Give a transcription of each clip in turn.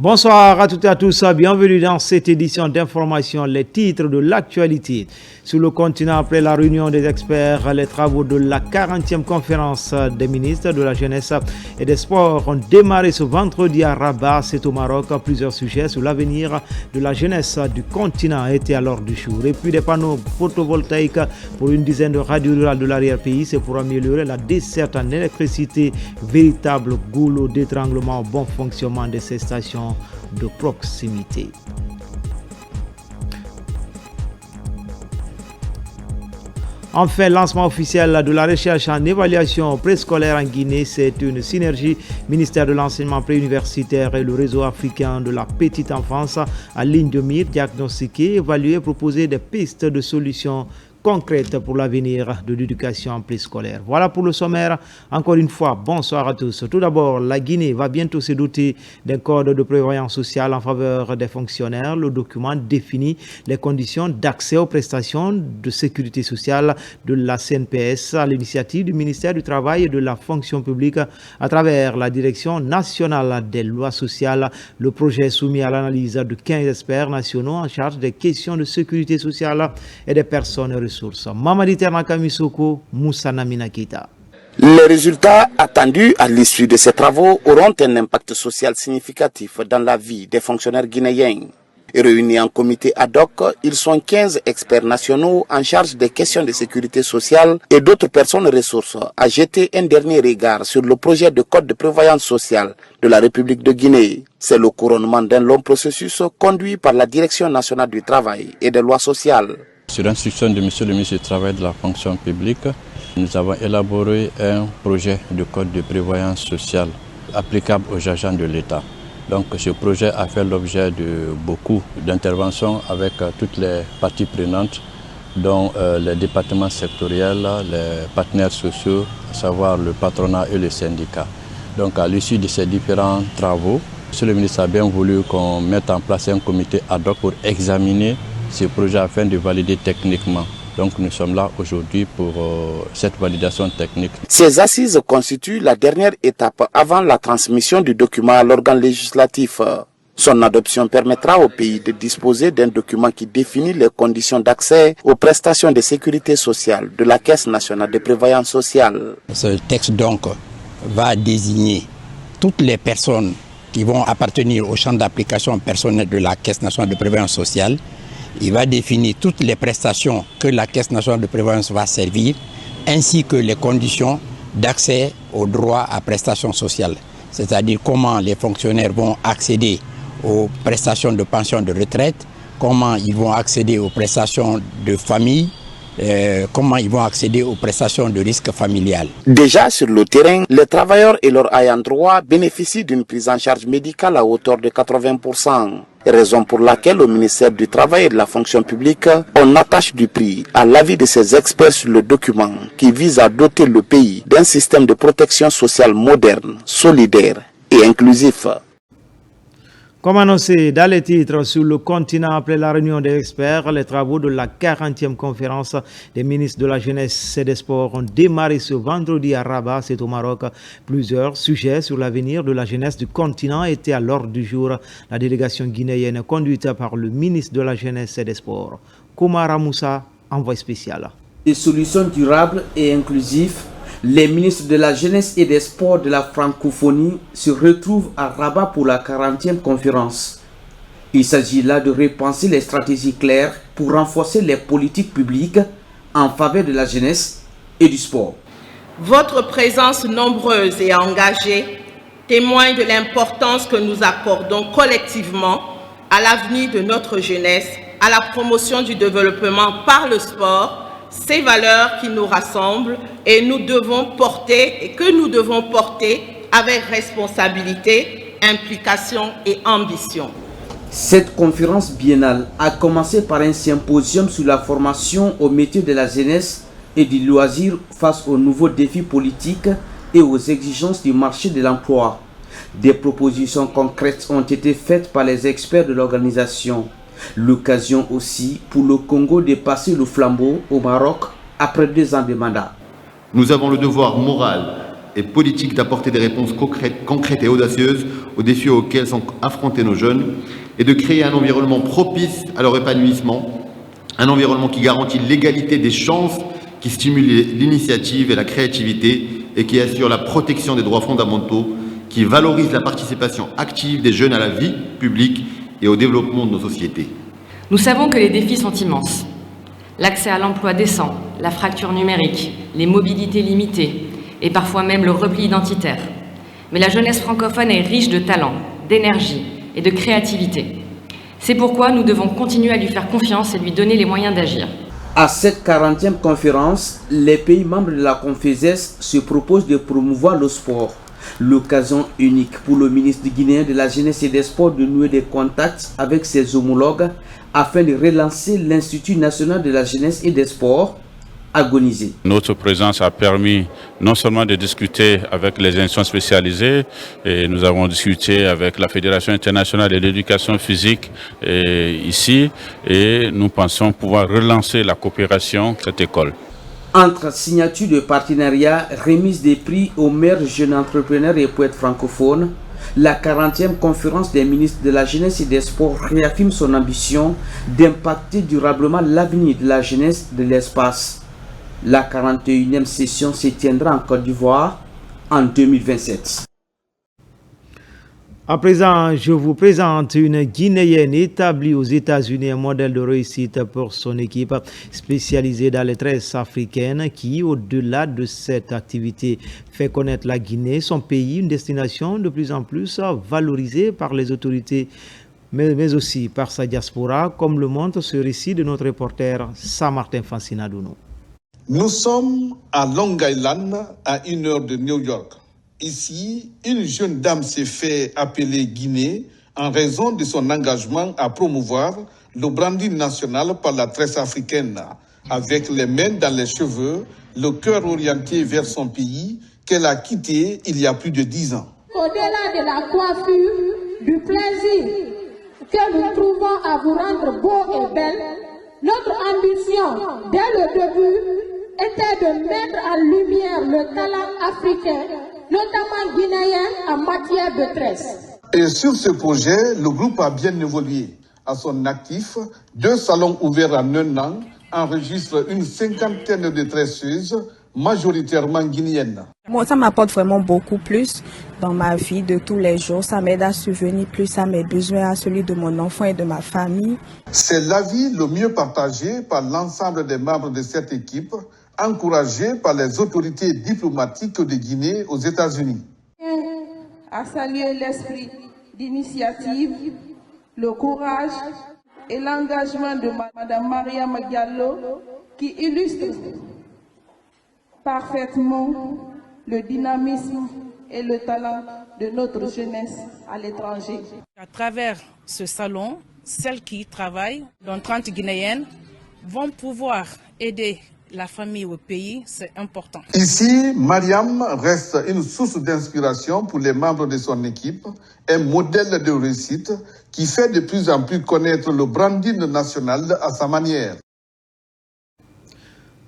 Bonsoir à toutes et à tous, bienvenue dans cette édition d'information, les titres de l'actualité. Sur le continent, après la réunion des experts, les travaux de la 40e conférence des ministres de la jeunesse et des sports ont démarré ce vendredi à Rabat, c'est au Maroc. Plusieurs sujets sur l'avenir de la jeunesse du continent étaient à l'ordre du jour. Et puis des panneaux photovoltaïques pour une dizaine de radios rurales de l'arrière-pays, c'est pour améliorer la desserte en électricité, véritable goulot d'étranglement au bon fonctionnement de ces stations de proximité. Enfin, lancement officiel de la recherche en évaluation préscolaire en Guinée, c'est une synergie ministère de l'enseignement préuniversitaire et le réseau africain de la petite enfance à ligne de mire, diagnostiquer, évaluer, proposer des pistes de solutions concrètes pour l'avenir de l'éducation préscolaire. Voilà pour le sommaire. Encore une fois, bonsoir à tous. Tout d'abord, la Guinée va bientôt se doter d'un code de prévoyance sociale en faveur des fonctionnaires. Le document définit les conditions d'accès aux prestations de sécurité sociale de la CNPS à l'initiative du ministère du Travail et de la fonction publique à travers la Direction nationale des lois sociales. Le projet est soumis à l'analyse de 15 experts nationaux en charge des questions de sécurité sociale et des personnes ressources. Mamadi Ternaka Misoko, Moussa Namina Keita. Les résultats attendus à l'issue de ces travaux auront un impact social significatif dans la vie des fonctionnaires guinéens. Réunis en comité ad hoc, ils sont 15 experts nationaux en charge des questions de sécurité sociale et d'autres personnes ressources à jeter un dernier regard sur le projet de code de prévoyance sociale de la République de Guinée. C'est le couronnement d'un long processus conduit par la Direction nationale du travail et des lois sociales. Sur instruction de Monsieur le ministre du Travail et de la fonction publique, nous avons élaboré un projet de code de prévoyance sociale applicable aux agents de l'État. Donc ce projet a fait l'objet de beaucoup d'interventions avec toutes les parties prenantes, dont les départements sectoriels, les partenaires sociaux, à savoir le patronat et les syndicats. Donc à l'issue de ces différents travaux, Monsieur le ministre a bien voulu qu'on mette en place un comité ad hoc pour examiner ce projet afin de valider techniquement. Donc nous sommes là aujourd'hui pour cette validation technique. Ces assises constituent la dernière étape avant la transmission du document à l'organe législatif. Son adoption permettra au pays de disposer d'un document qui définit les conditions d'accès aux prestations de sécurité sociale de la Caisse nationale de prévoyance sociale. Ce texte donc va désigner toutes les personnes qui vont appartenir au champ d'application personnel de la Caisse nationale de prévoyance sociale. Il va définir toutes les prestations que la Caisse nationale de prévoyance va servir, ainsi que les conditions d'accès aux droits à prestations sociales. C'est-à-dire comment les fonctionnaires vont accéder aux prestations de pension de retraite, comment ils vont accéder aux prestations de famille, comment ils vont accéder aux prestations de risque familial. Déjà sur le terrain, les travailleurs et leurs ayants droit bénéficient d'une prise en charge médicale à hauteur de 80%. Raison pour laquelle au ministère du Travail et de la fonction publique, on attache du prix à l'avis de ces experts sur le document qui vise à doter le pays d'un système de protection sociale moderne, solidaire et inclusif. Comme annoncé dans les titres, sur le continent, après la réunion des experts, les travaux de la 40e conférence des ministres de la jeunesse et des sports ont démarré ce vendredi à Rabat, c'est au Maroc. Plusieurs sujets sur l'avenir de la jeunesse du continent étaient à l'ordre du jour. La délégation guinéenne conduite par le ministre de la jeunesse et des sports, Koumara Moussa, envoyé spécial. Des solutions durables et inclusives. Les ministres de la jeunesse et des sports de la francophonie se retrouvent à Rabat pour la 40e conférence. Il s'agit là de repenser les stratégies claires pour renforcer les politiques publiques en faveur de la jeunesse et du sport. Votre présence nombreuse et engagée témoigne de l'importance que nous accordons collectivement à l'avenir de notre jeunesse, à la promotion du développement par le sport, ces valeurs qui nous rassemblent et que nous devons porter avec responsabilité, implication et ambition. Cette conférence biennale a commencé par un symposium sur la formation au métier de la jeunesse et du loisir face aux nouveaux défis politiques et aux exigences du marché de l'emploi. Des propositions concrètes ont été faites par les experts de l'organisation. L'occasion aussi pour le Congo de passer le flambeau au Maroc après 2 ans de mandat. Nous avons le devoir moral et politique d'apporter des réponses concrètes et audacieuses aux défis auxquels sont affrontés nos jeunes et de créer un environnement propice à leur épanouissement, un environnement qui garantit l'égalité des chances, qui stimule l'initiative et la créativité et qui assure la protection des droits fondamentaux, qui valorise la participation active des jeunes à la vie publique et au développement de nos sociétés. Nous savons que les défis sont immenses. L'accès à l'emploi décent, la fracture numérique, les mobilités limitées et parfois même le repli identitaire. Mais la jeunesse francophone est riche de talent, d'énergie et de créativité. C'est pourquoi nous devons continuer à lui faire confiance et lui donner les moyens d'agir. À cette 40e conférence, les pays membres de la Confézès se proposent de promouvoir le sport. L'occasion unique pour le ministre guinéen de la Jeunesse et des Sports de nouer des contacts avec ses homologues afin de relancer l'Institut national de la jeunesse et des sports agonisé. Notre présence a permis non seulement de discuter avec les institutions spécialisées, et nous avons discuté avec la Fédération internationale de l'éducation physique ici, et nous pensons pouvoir relancer la coopération de cette école. Entre signature de partenariat, remise des prix aux meilleurs jeunes entrepreneurs et poètes francophones, la 40e conférence des ministres de la jeunesse et des sports réaffirme son ambition d'impacter durablement l'avenir de la jeunesse de l'espace. La 41e session se tiendra en Côte d'Ivoire en 2027. À présent, je vous présente une Guinéenne établie aux États-Unis, un modèle de réussite pour son équipe spécialisée dans les tresses africaines qui, au-delà de cette activité, fait connaître la Guinée, son pays, une destination de plus en plus valorisée par les autorités, mais aussi par sa diaspora, comme le montre ce récit de notre reporter Saint-Martin Fancinadouno. Nous sommes à Long Island, à 1 heure de New York. Ici, une jeune dame s'est fait appeler Guinée en raison de son engagement à promouvoir le branding national par la tresse africaine, avec les mains dans les cheveux, le cœur orienté vers son pays qu'elle a quitté il y a plus de 10 ans. Au-delà de la coiffure, du plaisir que nous trouvons à vous rendre beau et belle, notre ambition dès le début était de mettre en lumière le talent africain, notamment guinéen en matière de tresse. Et sur ce projet, le groupe a bien évolué. À son actif, 2 salons ouverts en 1 an enregistrent une 50aine de tresseuses, majoritairement guinéennes. Bon, ça m'apporte vraiment beaucoup plus dans ma vie de tous les jours. Ça m'aide à subvenir plus à mes besoins, à celui de mon enfant et de ma famille. C'est l'avis le mieux partagé par l'ensemble des membres de cette équipe, encouragé par les autorités diplomatiques de Guinée aux États-Unis. À saluer l'esprit d'initiative, le courage et l'engagement de Mme Mariam Diallo qui illustre parfaitement le dynamisme et le talent de notre jeunesse à l'étranger. À travers ce salon, celles qui travaillent, dont 30 Guinéennes, vont pouvoir aider la famille au pays, c'est important. Ici, Mariam reste une source d'inspiration pour les membres de son équipe, un modèle de réussite qui fait de plus en plus connaître le branding national à sa manière.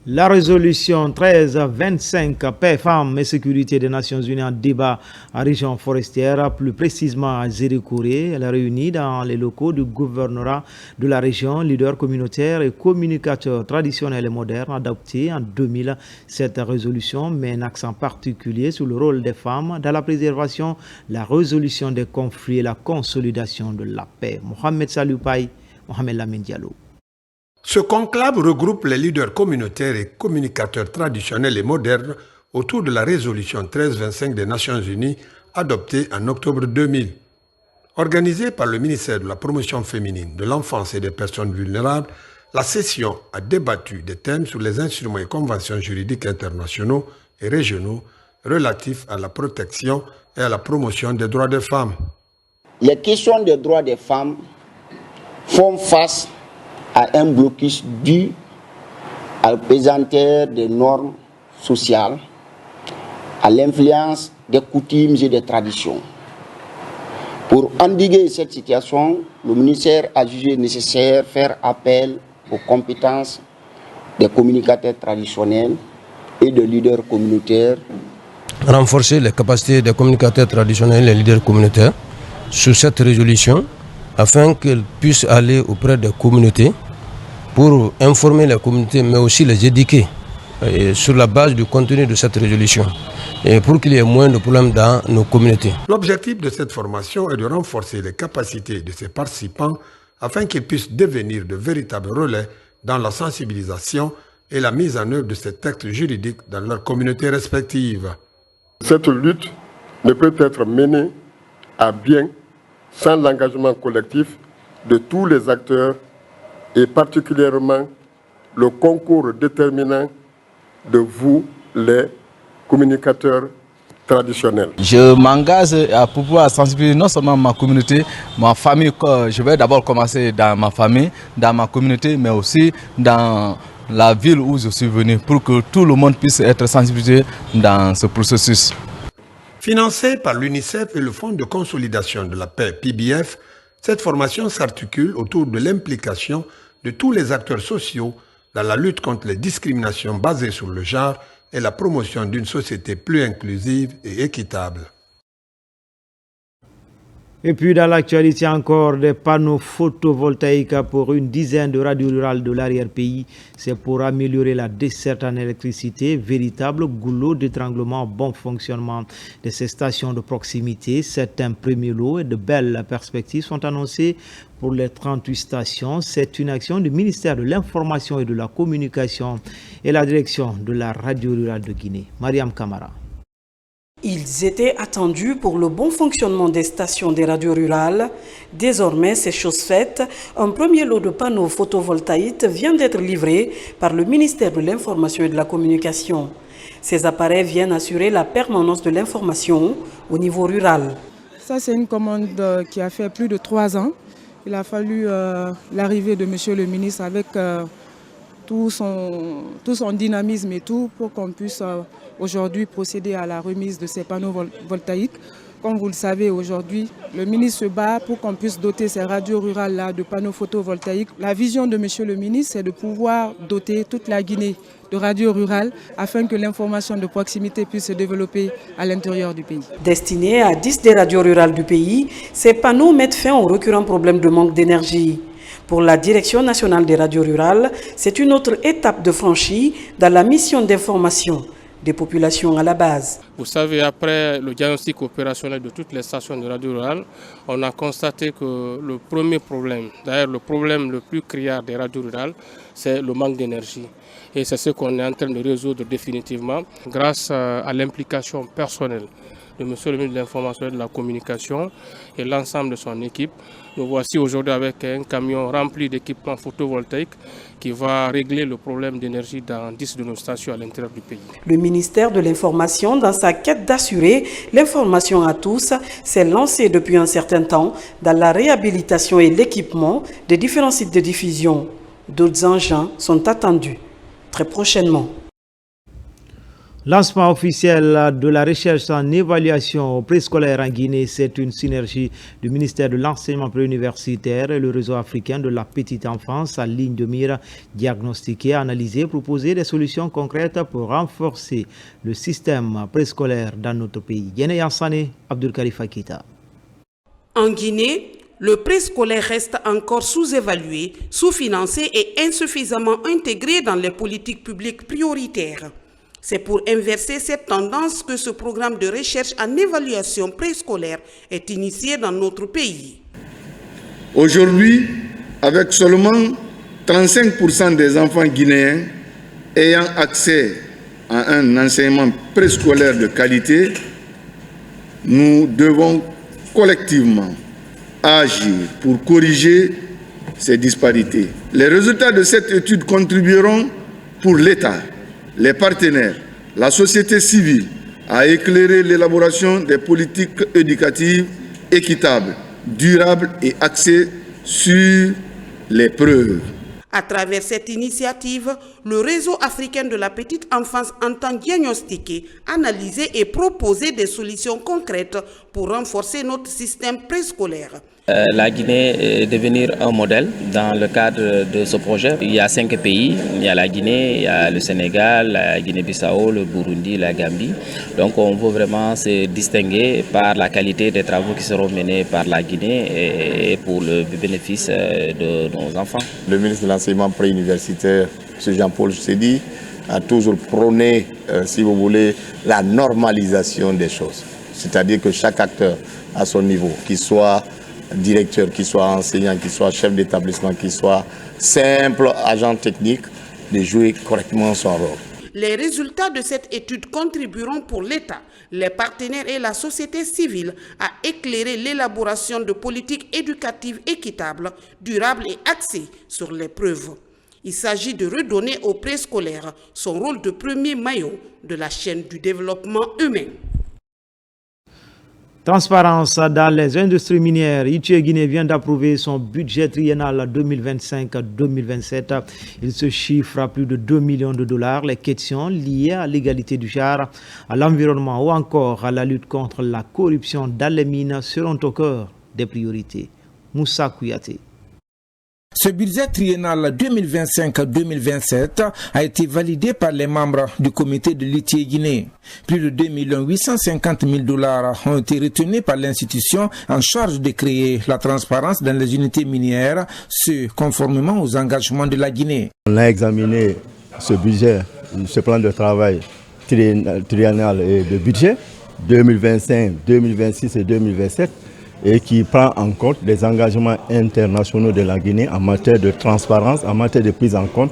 La résolution 1325 paix, femmes et sécurité des Nations Unies en débat à région forestière, plus précisément à Zérékouré. Elle a réuni dans les locaux du gouvernorat de la région, leaders communautaires et communicateurs traditionnels et modernes adoptés en 2000. Cette résolution met un accent particulier sur le rôle des femmes dans la préservation, la résolution des conflits et la consolidation de la paix. Mohamed Saloupaï, Mohamed Lamine Diallo. Ce conclave regroupe les leaders communautaires et communicateurs traditionnels et modernes autour de la résolution 1325 des Nations Unies adoptée en octobre 2000. Organisée par le ministère de la Promotion féminine, de l'enfance et des personnes vulnérables, la session a débattu des thèmes sur les instruments et conventions juridiques internationaux et régionaux relatifs à la protection et à la promotion des droits des femmes. Les questions des droits des femmes font face à un blocus dû à la pesanteur des normes sociales, à l'influence des coutumes et des traditions. Pour endiguer cette situation, le ministère a jugé nécessaire de faire appel aux compétences des communicateurs traditionnels et de leaders communautaires. Renforcer les capacités des communicateurs traditionnels et des leaders communautaires sur cette résolution afin qu'elle puisse aller auprès des communautés pour informer les communautés, mais aussi les éduquer sur la base du contenu de cette résolution et pour qu'il y ait moins de problèmes dans nos communautés. L'objectif de cette formation est de renforcer les capacités de ces participants afin qu'ils puissent devenir de véritables relais dans la sensibilisation et la mise en œuvre de ces textes juridiques dans leurs communautés respectives. Cette lutte ne peut être menée à bien sans l'engagement collectif de tous les acteurs et particulièrement le concours déterminant de vous, les communicateurs traditionnels. Je m'engage à pouvoir sensibiliser non seulement ma communauté, ma famille. Je vais d'abord commencer dans ma famille, dans ma communauté, mais aussi dans la ville où je suis venu, pour que tout le monde puisse être sensibilisé dans ce processus. Financée par l'UNICEF et le Fonds de consolidation de la paix, PBF, cette formation s'articule autour de l'implication de tous les acteurs sociaux dans la lutte contre les discriminations basées sur le genre et la promotion d'une société plus inclusive et équitable. Et puis dans l'actualité encore, des panneaux photovoltaïques pour une dizaine de radios rurales de l'arrière-pays. C'est pour améliorer la desserte en électricité, véritable goulot d'étranglement, bon fonctionnement de ces stations de proximité. Certains premiers lots et de belles perspectives sont annoncés pour les 38 stations. C'est une action du ministère de l'Information et de la Communication et la direction de la radio rurale de Guinée. Mariam Kamara. Ils étaient attendus pour le bon fonctionnement des stations des radios rurales. Désormais, c'est chose faite. Un premier lot de panneaux photovoltaïques vient d'être livré par le ministère de l'Information et de la Communication. Ces appareils viennent assurer la permanence de l'information au niveau rural. Ça, c'est une commande qui a fait plus de 3 ans. Il a fallu l'arrivée de Monsieur le ministre avec tout son dynamisme et tout pour qu'on puisse aujourd'hui procéder à la remise de ces panneaux voltaïques. Comme vous le savez, aujourd'hui, le ministre se bat pour qu'on puisse doter ces radios rurales-là de panneaux photovoltaïques. La vision de Monsieur le ministre, c'est de pouvoir doter toute la Guinée de radios rurales afin que l'information de proximité puisse se développer à l'intérieur du pays. Destinés à 10 des radios rurales du pays, ces panneaux mettent fin aux récurrents problèmes de manque d'énergie. Pour la Direction nationale des radios rurales, c'est une autre étape de franchie dans la mission d'information des populations à la base. Vous savez, après le diagnostic opérationnel de toutes les stations de radio rurales, on a constaté que le premier problème, d'ailleurs le problème le plus criard des radios rurales, c'est le manque d'énergie. Et c'est ce qu'on est en train de résoudre définitivement grâce à l'implication personnelle de M. le ministre de l'Information et de la Communication et l'ensemble de son équipe. Nous voici aujourd'hui avec un camion rempli d'équipements photovoltaïques qui va régler le problème d'énergie dans 10 de nos stations à l'intérieur du pays. Le ministère de l'Information, dans sa quête d'assurer l'information à tous, s'est lancé depuis un certain temps dans la réhabilitation et l'équipement des différents sites de diffusion. D'autres engins sont attendus très prochainement. Lancement officiel de la recherche en évaluation préscolaire en Guinée, c'est une synergie du ministère de l'Enseignement préuniversitaire et le réseau africain de la petite enfance à ligne de mire, diagnostiquer, analyser, proposer des solutions concrètes pour renforcer le système préscolaire dans notre pays. Yene Yansane, Abdul Khalifa Kita. En Guinée, le préscolaire reste encore sous-évalué, sous-financé et insuffisamment intégré dans les politiques publiques prioritaires. C'est pour inverser cette tendance que ce programme de recherche en évaluation préscolaire est initié dans notre pays. Aujourd'hui, avec seulement 35% des enfants guinéens ayant accès à un enseignement préscolaire de qualité, nous devons collectivement agir pour corriger ces disparités. Les résultats de cette étude contribueront pour l'État, les partenaires, la société civile à éclairer l'élaboration des politiques éducatives équitables, durables et axées sur les preuves. À travers cette initiative, le réseau africain de la petite enfance entend diagnostiquer, analyser et proposer des solutions concrètes pour renforcer notre système préscolaire. la Guinée devenir un modèle dans le cadre de ce projet. Il y a 5 pays, il y a la Guinée, il y a le Sénégal, la Guinée-Bissau, le Burundi, la Gambie. Donc on veut vraiment se distinguer par la qualité des travaux qui seront menés par la Guinée et pour le bénéfice de nos enfants. Le ministre de l'enseignement préuniversitaire, M. Jean-Paul Sedi, a toujours prôné, si vous voulez, la normalisation des choses. C'est-à-dire que chaque acteur à son niveau, qu'il soit directeur, qu'il soit enseignant, qu'il soit chef d'établissement, qu'il soit simple agent technique, de jouer correctement son rôle. Les résultats de cette étude contribueront pour l'État, les partenaires et la société civile à éclairer l'élaboration de politiques éducatives équitables, durables et axées sur les preuves. Il s'agit de redonner au préscolaire son rôle de premier maillon de la chaîne du développement humain. Transparence dans les industries minières. ITIE Guinée vient d'approuver son budget triennal 2025-2027. Il se chiffre à plus de 2 millions de dollars. Les questions liées à l'égalité du genre, à l'environnement ou encore à la lutte contre la corruption dans les mines seront au cœur des priorités. Moussa Kouyaté. Ce budget triennal 2025-2027 a été validé par les membres du comité de l'ITIE Guinée. Plus de 2 850 000 dollars ont été retenus par l'institution en charge de créer la transparence dans les unités minières, ce conformément aux engagements de la Guinée. On a examiné ce budget, ce plan de travail triennal et de budget 2025, 2026 et 2027. Et qui prend en compte les engagements internationaux de la Guinée en matière de transparence, en matière de prise en compte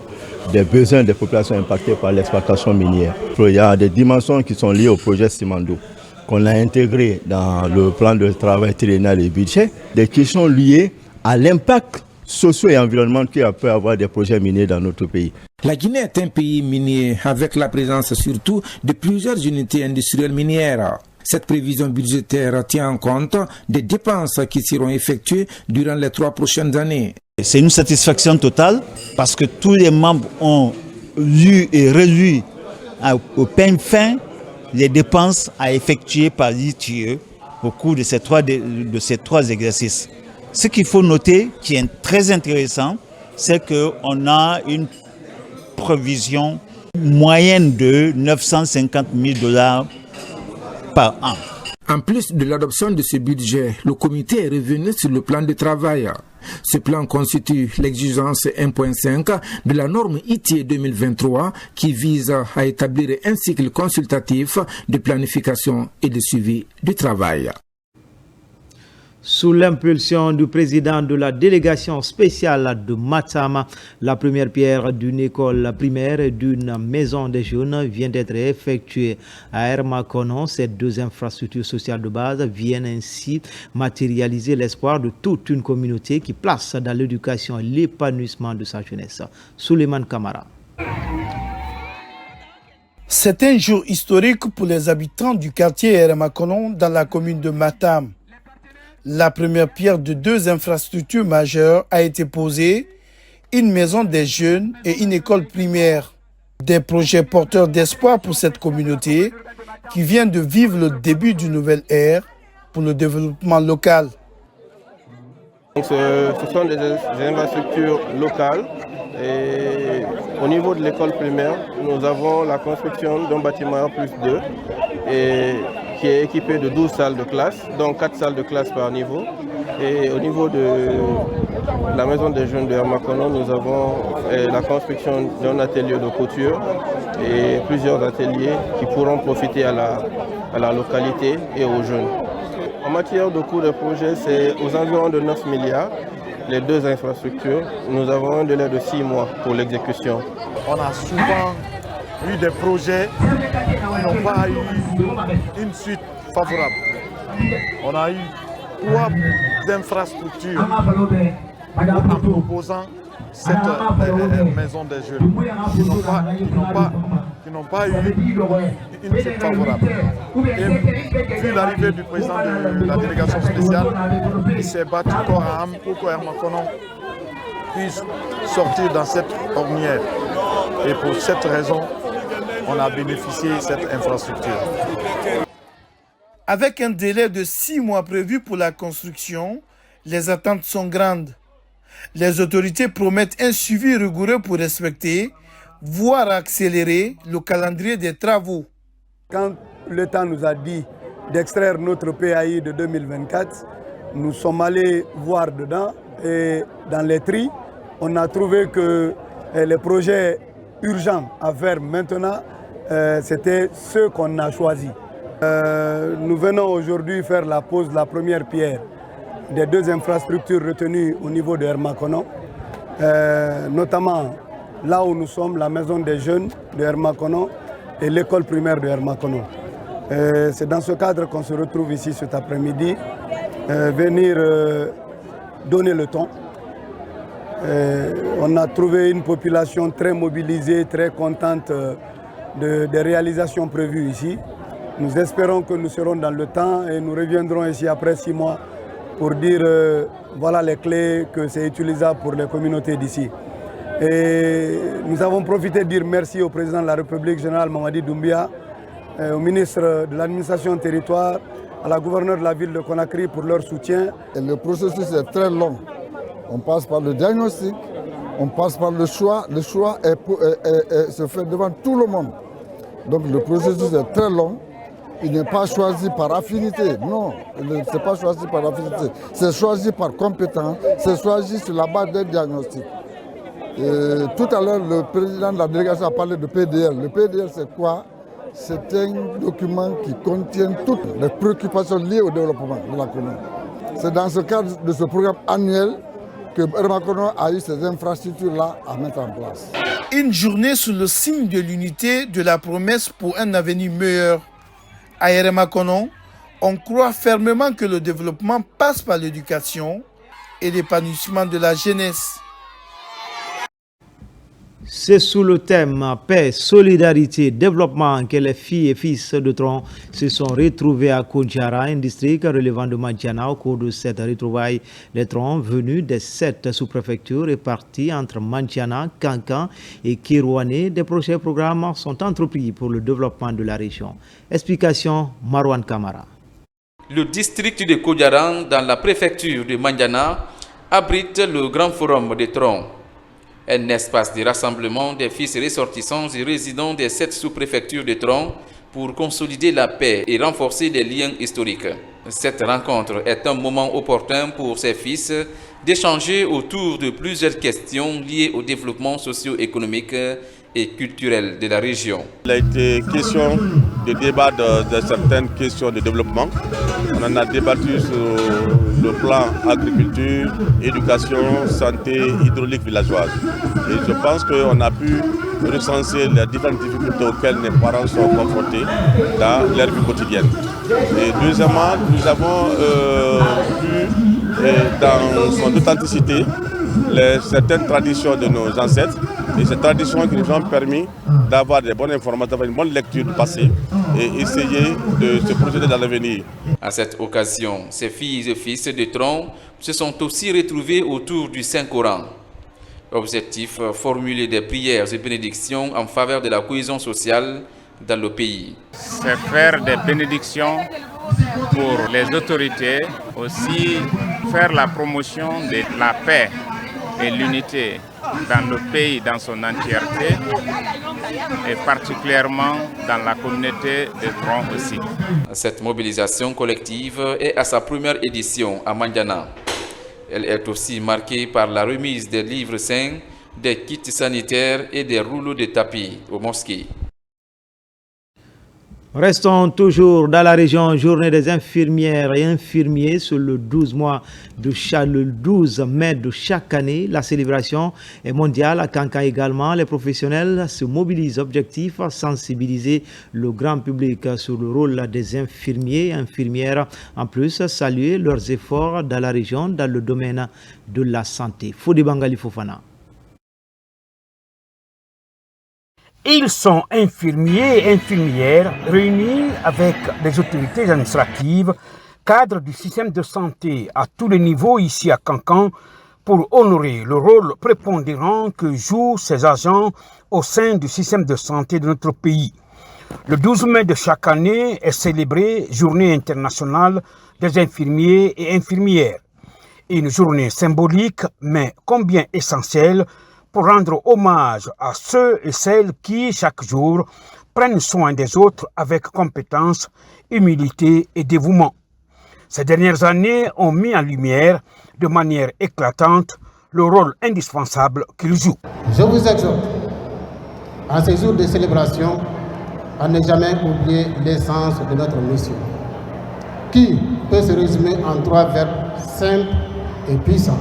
des besoins des populations impactées par l'exploitation minière. Il y a des dimensions qui sont liées au projet Simandou, qu'on a intégré dans le plan de travail triennal et budget, des questions liées à l'impact socio- et environnemental qu'il peut avoir des projets miniers dans notre pays. La Guinée est un pays minier avec la présence surtout de plusieurs unités industrielles minières. Cette prévision budgétaire tient en compte des dépenses qui seront effectuées durant les 3 prochaines années. C'est une satisfaction totale parce que tous les membres ont lu et relu au peigne fin les dépenses à effectuer par l'ITIE au cours de ces trois exercices. Ce qu'il faut noter, qui est très intéressant, c'est qu'on a une provision moyenne de 950 000 dollars par an. En plus de l'adoption de ce budget, le comité est revenu sur le plan de travail. Ce plan constitue l'exigence 1.5 de la norme ITIE 2023 qui vise à établir un cycle consultatif de planification et de suivi du travail. Sous l'impulsion du président de la délégation spéciale de Matam, la première pierre d'une école primaire et d'une maison des jeunes vient d'être effectuée à Hermakonon. Ces 2 infrastructures sociales de base viennent ainsi matérialiser l'espoir de toute une communauté qui place dans l'éducation et l'épanouissement de sa jeunesse. Souleymane Kamara. C'est un jour historique pour les habitants du quartier Hermakonon dans la commune de Matam. La première pierre de 2 infrastructures majeures a été posée, une maison des jeunes et une école primaire. Des projets porteurs d'espoir pour cette communauté qui vient de vivre le début d'une nouvelle ère pour le développement local. Ce sont des infrastructures locales et au niveau de l'école primaire, nous avons la construction d'un bâtiment plus 2 et qui est équipé de 12 salles de classe, donc 4 salles de classe par niveau. Et au niveau de la maison des jeunes de Hermakonon, nous avons la construction d'un atelier de couture et plusieurs ateliers qui pourront profiter à la localité et aux jeunes. En matière de coût de projet, c'est aux environs de 9 milliards, les 2 infrastructures. Nous avons un délai de 6 mois pour l'exécution. On a souvent eu des projets qui n'ont pas eu une suite favorable. On a eu 3 infrastructures en proposant cette maison des jeunes qui n'ont pas eu une suite favorable. Et vu l'arrivée du président de la délégation spéciale, il s'est battu corps à âme pour que Hermakonon puisse sortir dans cette ornière. Et pour cette raison, on a bénéficié de cette infrastructure. Avec un délai de 6 mois prévu pour la construction, Les attentes sont grandes. Les autorités promettent un suivi rigoureux pour respecter, voire accélérer le calendrier des travaux. Quand l'État nous a dit d'extraire notre PAI de 2024, nous sommes allés voir dedans et dans les tris, on a trouvé que les projets urgents à faire maintenant, c'était ceux qu'on a choisis. Nous venons aujourd'hui faire la pose de la première pierre des 2 infrastructures retenues au niveau de Hermakono, notamment là où nous sommes, la maison des jeunes de Hermakono et l'école primaire de Hermakono. C'est dans ce cadre qu'on se retrouve ici cet après-midi, venir donner le ton. On a trouvé une population très mobilisée, très contente des réalisations prévues ici. Nous espérons que nous serons dans le temps et nous reviendrons ici après 6 mois pour dire voilà les clés que c'est utilisable pour les communautés d'ici. Et nous avons profité de dire merci au président de la République, général Mamadi Doumbia, au ministre de l'administration territoire, à la gouverneure de la ville de Conakry pour leur soutien. Et le processus est très long. On passe par le diagnostic, on passe par le choix. Le choix se fait devant tout le monde. Donc le processus est très long. Il n'est pas choisi par affinité. Non, ce n'est pas choisi par affinité. C'est choisi par compétence, c'est choisi sur la base d'un diagnostic. Et tout à l'heure, le président de la délégation a parlé de PDL. Le PDL, c'est quoi? C'est un document qui contient toutes les préoccupations liées au développement de la commune. C'est dans ce cadre de ce programme annuel que Hermakono a eu ces infrastructures-là à mettre en place. Une journée sous le signe de l'unité, de la promesse pour un avenir meilleur. À Hermakono, on croit fermement que le développement passe par l'éducation et l'épanouissement de la jeunesse. C'est sous le thème paix, solidarité, développement que les filles et fils de Tron se sont retrouvés à Koundjara, un district relevant de Mandiana. Au cours de cette retrouvaille, les Tron venus des 7 sous-préfectures réparties entre Mandiana, Kankan et Kirouané, des projets et programmes sont entrepris pour le développement de la région. Explication Marwan Kamara. Le district de Koundjara, dans la préfecture de Mandiana, abrite le grand forum des Tron. Un espace de rassemblement des fils ressortissants et résidents des 7 sous-préfectures de Tron pour consolider la paix et renforcer les liens historiques. Cette rencontre est un moment opportun pour ces fils d'échanger autour de plusieurs questions liées au développement socio-économique et culturel de la région. Il a été question de débat de certaines questions de développement. On en a débattu sur le plan agriculture, éducation, santé, hydraulique villageoise. Et je pense qu'on a pu recenser les différentes difficultés auxquelles les parents sont confrontés dans leur vie quotidienne. Et deuxièmement, nous avons vu dans son authenticité certaines traditions de nos ancêtres et ces traditions qui nous ont permis d'avoir des bonnes informations, d'avoir une bonne lecture du passé et essayer de se projeter dans l'avenir. À cette occasion, ces filles et fils de Tron se sont aussi retrouvés autour du Saint-Coran. Objectif, formuler des prières et bénédictions en faveur de la cohésion sociale dans le pays. C'est faire des bénédictions pour les autorités, aussi faire la promotion de la paix et l'unité dans le pays dans son entièreté et particulièrement dans la communauté de Tron aussi. Cette mobilisation collective est à sa première édition à Mandiana. Elle est aussi marquée par la remise des livres saints, des kits sanitaires et des rouleaux de tapis aux mosquées. Restons toujours dans la région. Journée des infirmières et infirmiers sur le 12 mai de chaque année. La célébration est mondiale. À Kankan également, les professionnels se mobilisent. Objectif, sensibiliser le grand public sur le rôle des infirmiers et infirmières. En plus, saluer leurs efforts dans la région dans le domaine de la santé. Fodi Bangali Fofana. Ils sont infirmiers et infirmières réunis avec des autorités administratives, cadres du système de santé à tous les niveaux ici à Kankan pour honorer le rôle prépondérant que jouent ces agents au sein du système de santé de notre pays. Le 12 mai de chaque année est célébrée Journée internationale des infirmiers et infirmières. Une journée symbolique, mais combien essentielle pour rendre hommage à ceux et celles qui, chaque jour, prennent soin des autres avec compétence, humilité et dévouement. Ces dernières années ont mis en lumière, de manière éclatante, le rôle indispensable qu'ils jouent. Je vous exhorte, en ces jours de célébration, à ne jamais oublier l'essence de notre mission, qui peut se résumer en 3 verbes simples et puissants.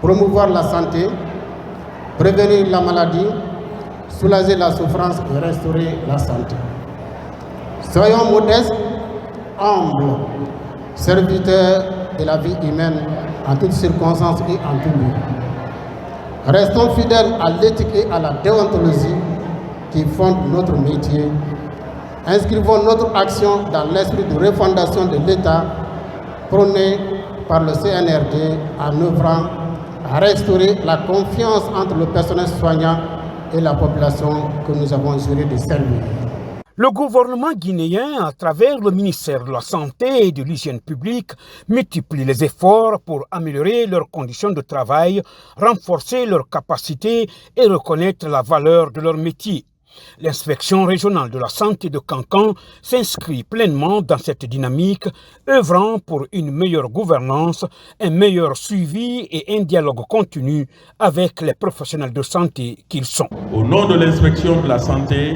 Promouvoir la santé, prévenir la maladie, soulager la souffrance et restaurer la santé. Soyons modestes, humbles, serviteurs de la vie humaine en toutes circonstances et en tout lieu. Restons fidèles à l'éthique et à la déontologie qui fondent notre métier. Inscrivons notre action dans l'esprit de refondation de l'État prôné par le CNRD en œuvrant à restaurer la confiance entre le personnel soignant et la population que nous avons juré de servir. Le gouvernement guinéen, à travers le ministère de la Santé et de l'Hygiène publique, multiplie les efforts pour améliorer leurs conditions de travail, renforcer leurs capacités et reconnaître la valeur de leur métier. L'inspection régionale de la santé de Kankan s'inscrit pleinement dans cette dynamique, œuvrant pour une meilleure gouvernance, un meilleur suivi et un dialogue continu avec les professionnels de santé qu'ils sont. Au nom de l'inspection de la santé,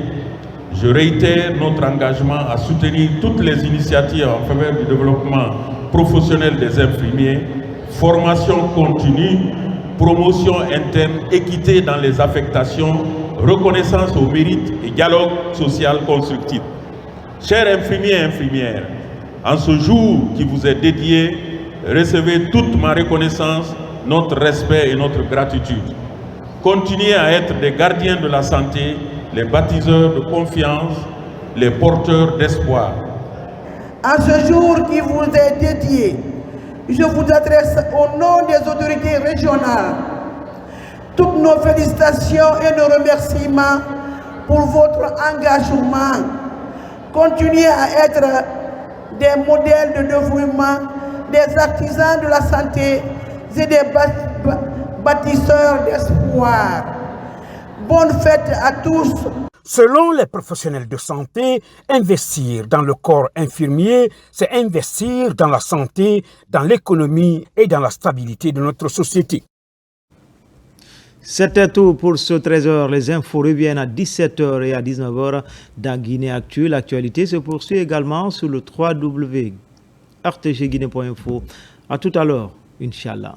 je réitère notre engagement à soutenir toutes les initiatives en faveur du développement professionnel des infirmiers, formation continue, promotion interne, équité dans les affectations, reconnaissance au mérite et dialogue social constructif. Chers infirmiers et infirmières, en ce jour qui vous est dédié, recevez toute ma reconnaissance, notre respect et notre gratitude. Continuez à être des gardiens de la santé, les bâtisseurs de confiance, les porteurs d'espoir. En ce jour qui vous est dédié, je vous adresse au nom des autorités régionales toutes nos félicitations et nos remerciements pour votre engagement. Continuez à être des modèles de dévouement, des artisans de la santé et des bâtisseurs d'espoir. Bonne fête à tous. Selon les professionnels de santé, investir dans le corps infirmier, c'est investir dans la santé, dans l'économie et dans la stabilité de notre société. C'était tout pour ce 13h. Les infos reviennent à 17h et à 19h dans Guinée Actu. L'actualité se poursuit également sur le www.rtgguinée.info. À tout à l'heure, Inch'Allah.